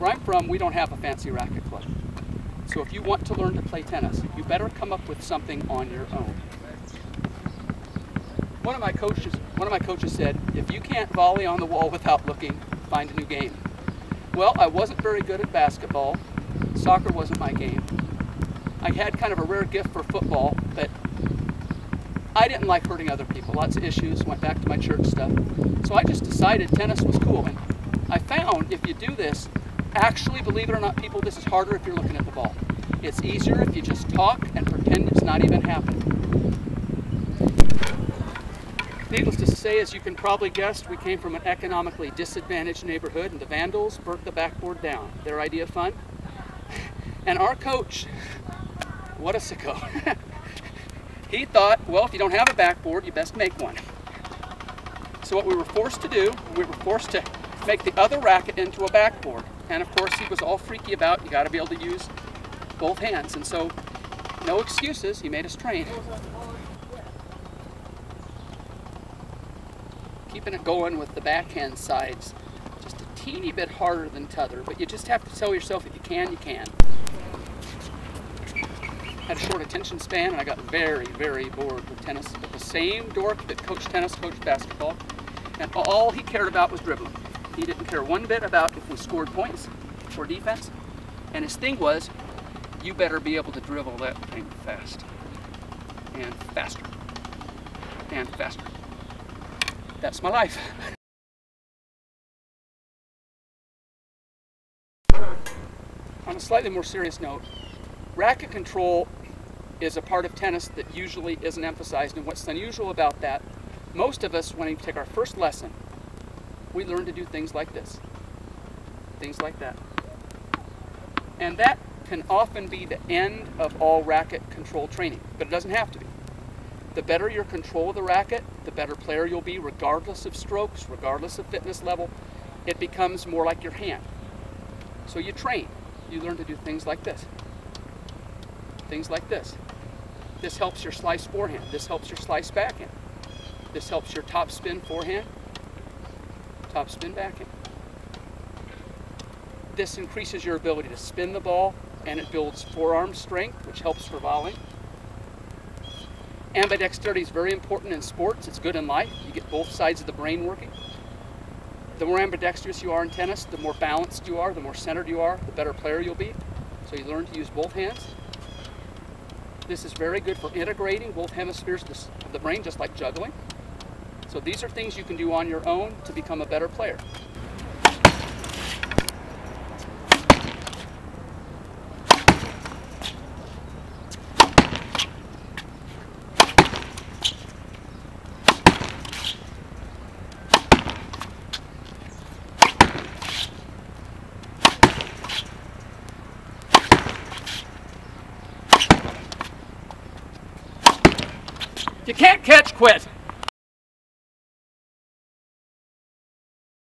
Where I'm from, we don't have a fancy racket club. So if you want to learn to play tennis, you better come up with something on your own. One of my coaches said, if you can't volley on the wall without looking, find a new game. Well, I wasn't very good at basketball. Soccer wasn't my game. I had kind of a rare gift for football, but I didn't like hurting other people. Lots of issues, went back to my church stuff. So I just decided tennis was cool. And I found if you do this, actually, believe it or not, people, this is harder if you're looking at the ball. It's easier if you just talk and pretend it's not even happening. Needless to say, as you can probably guess, we came from an economically disadvantaged neighborhood, and the Vandals burnt the backboard down. Their idea of fun. And our coach, what a sicko. He thought, well, if you don't have a backboard, you best make one. So what we were forced to do, we were forced to make the other racket into a backboard. And of course, he was all freaky about, you got to be able to use both hands. And so, no excuses, he made us train. Keeping it going with the backhand sides, just a teeny bit harder than t'other, but you just have to tell yourself if you can, you can. Had a short attention span, and I got very, very bored with tennis. But the same dork that coached tennis coached basketball, and all he cared about was dribbling. He didn't care one bit about if we scored points or defense, and his thing was, you better be able to dribble that thing fast, and faster, and faster. That's my life. On a slightly more serious note, racket control is a part of tennis that usually isn't emphasized, and what's unusual about that, most of us, when we take our first lesson, we learn to do things like this, things like that. And that can often be the end of all racket control training, but it doesn't have to be. The better your control of the racket, the better player you'll be, regardless of strokes, regardless of fitness level. It becomes more like your hand. So you train. You learn to do things like this. Things like this. This helps your slice forehand. This helps your slice backhand. This helps your top spin forehand, top spin backhand. This increases your ability to spin the ball, and it builds forearm strength, which helps for volleying. Ambidexterity is very important in sports. It's good in life. You get both sides of the brain working. The more ambidextrous you are in tennis, the more balanced you are, the more centered you are, the better player you'll be. So you learn to use both hands. This is very good for integrating both hemispheres of the brain, just like juggling. So these are things you can do on your own to become a better player. You can't catch, quit.